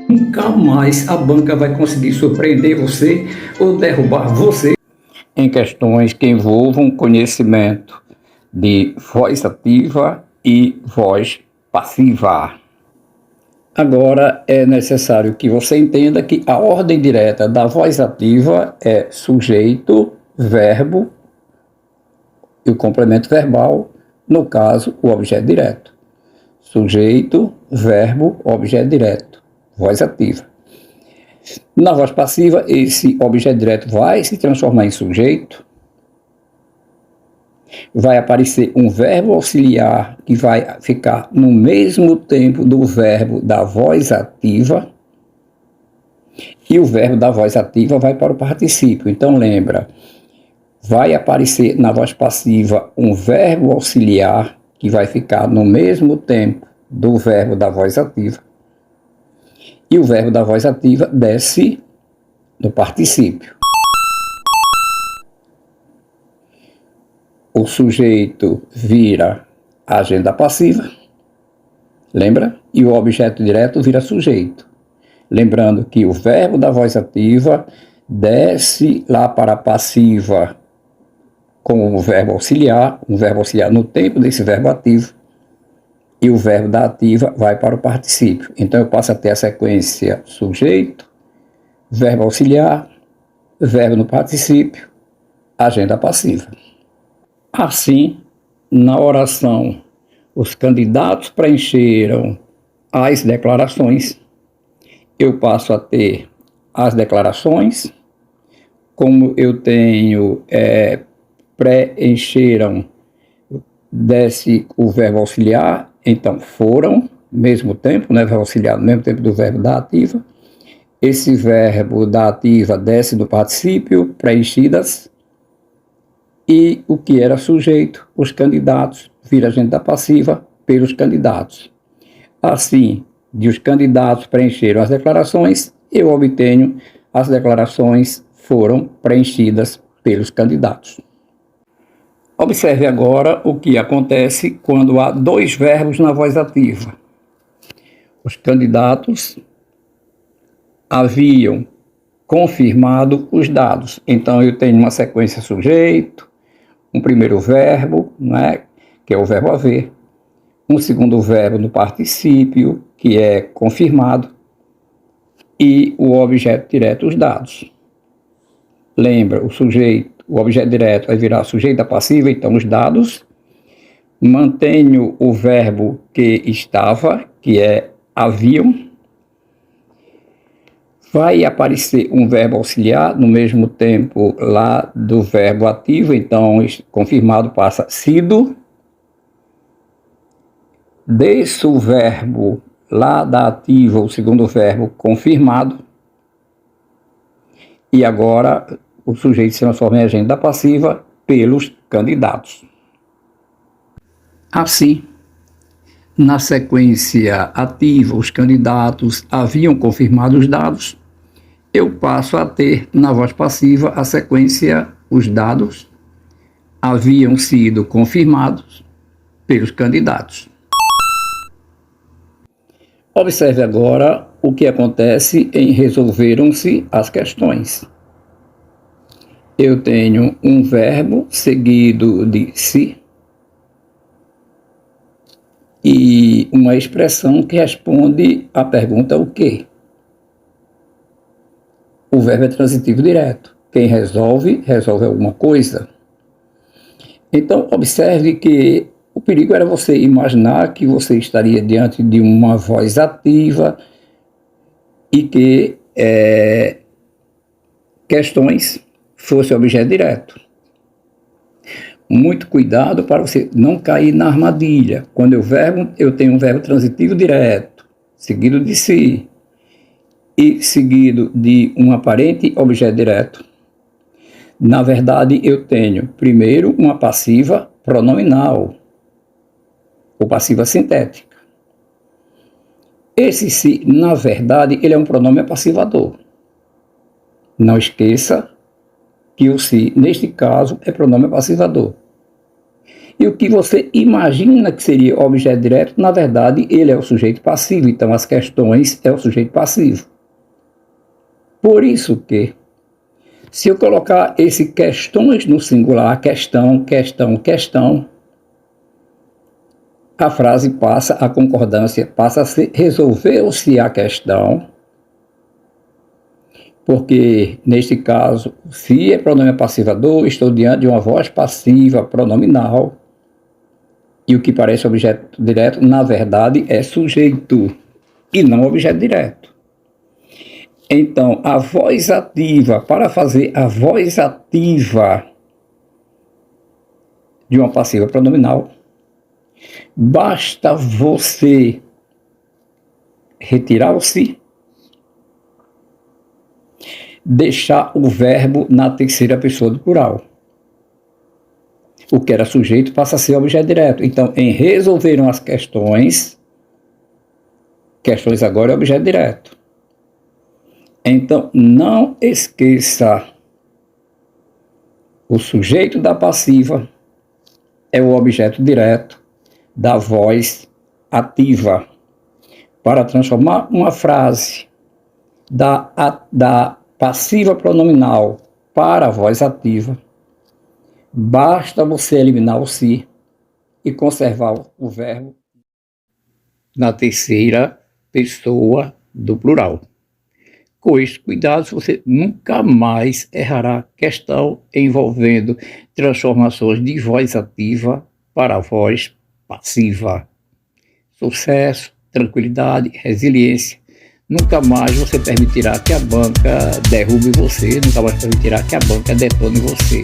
Nunca mais a banca vai conseguir surpreender você ou derrubar você em questões que envolvam conhecimento de voz ativa e voz passiva. Agora é necessário que você entenda que a ordem direta da voz ativa é sujeito, verbo e o complemento verbal, no caso, o objeto direto. Sujeito, verbo, objeto direto, voz ativa. Na voz passiva, esse objeto direto vai se transformar em sujeito, vai aparecer um verbo auxiliar que vai ficar no mesmo tempo do verbo da voz ativa, e o verbo da voz ativa vai para o particípio. Então lembra, vai aparecer na voz passiva um verbo auxiliar que vai ficar no mesmo tempo do verbo da voz ativa, e o verbo da voz ativa desce no particípio. O sujeito vira agenda passiva, lembra? E o objeto direto vira sujeito. Lembrando que o verbo da voz ativa desce lá para a passiva com o verbo auxiliar, um verbo auxiliar no tempo desse verbo ativo, e o verbo da ativa vai para o particípio. Então eu passo a ter a sequência sujeito, verbo auxiliar, verbo no particípio, agenda passiva. Assim, na oração, os candidatos preencheram as declarações, eu passo a ter as declarações, como eu tenho preencheram, desce o verbo auxiliar, então foram, mesmo tempo, né, verbo auxiliar, no mesmo tempo do verbo da ativa, esse verbo da ativa desce do particípio, preenchidas, e o que era sujeito, os candidatos, vira agenda passiva pelos candidatos. Assim, de os candidatos preencheram as declarações, eu obtenho as declarações foram preenchidas pelos candidatos. Observe agora o que acontece quando há dois verbos na voz ativa. Os candidatos haviam confirmado os dados. Então, eu tenho uma sequência sujeito, um primeiro verbo, né, que é o verbo haver, um segundo verbo no particípio, que é confirmado, e o objeto direto, os dados. Lembra, o sujeito, o objeto direto vai virar sujeito da passiva, então os dados. Mantenho o verbo que estava, que é haviam. Vai aparecer um verbo auxiliar no mesmo tempo lá do verbo ativo, então confirmado passa sido. Desço o verbo lá da ativa, o segundo verbo confirmado. E agora o sujeito se transforma em agenda passiva pelos candidatos. Assim, na sequência ativa, os candidatos haviam confirmado os dados, eu passo a ter na voz passiva a sequência, os dados haviam sido confirmados pelos candidatos. Observe agora o que acontece em resolveram-se as questões. Eu tenho um verbo seguido de se e uma expressão que responde à pergunta o quê? O verbo é transitivo direto. Quem resolve, resolve alguma coisa. Então, observe que o perigo era você imaginar que você estaria diante de uma voz ativa e que questões fosse objeto direto. Muito cuidado para você não cair na armadilha. Quando eu tenho um verbo transitivo direto, seguido de si, e seguido de um aparente objeto direto. Na verdade, eu tenho primeiro uma passiva pronominal, ou passiva sintética. Esse se, na verdade, ele é um pronome passivador. Não esqueça que o se, neste caso, é pronome passivador. E o que você imagina que seria objeto direto, na verdade, ele é o sujeito passivo. Então, as questões é o sujeito passivo. Por isso que, se eu colocar esse questões no singular, questão, questão, questão, a frase passa, a concordância passa a ser resolveu-se a questão, porque, neste caso, se é pronome passivador, estou diante de uma voz passiva pronominal, e o que parece objeto direto, na verdade, é sujeito, e não objeto direto. Então, a voz ativa, para fazer a voz ativa de uma passiva pronominal, basta você retirar o se, deixar o verbo na terceira pessoa do plural. O que era sujeito passa a ser objeto direto. Então, em resolveram as questões, questões agora é objeto direto. Então, não esqueça, o sujeito da passiva é o objeto direto da voz ativa. Para transformar uma frase da passiva pronominal para a voz ativa, basta você eliminar o se e conservar o verbo na terceira pessoa do plural. Com este cuidado, você nunca mais errará questão envolvendo transformações de voz ativa para voz passiva. Sucesso, tranquilidade, resiliência. Nunca mais você permitirá que a banca derrube você, nunca mais permitirá que a banca detone você.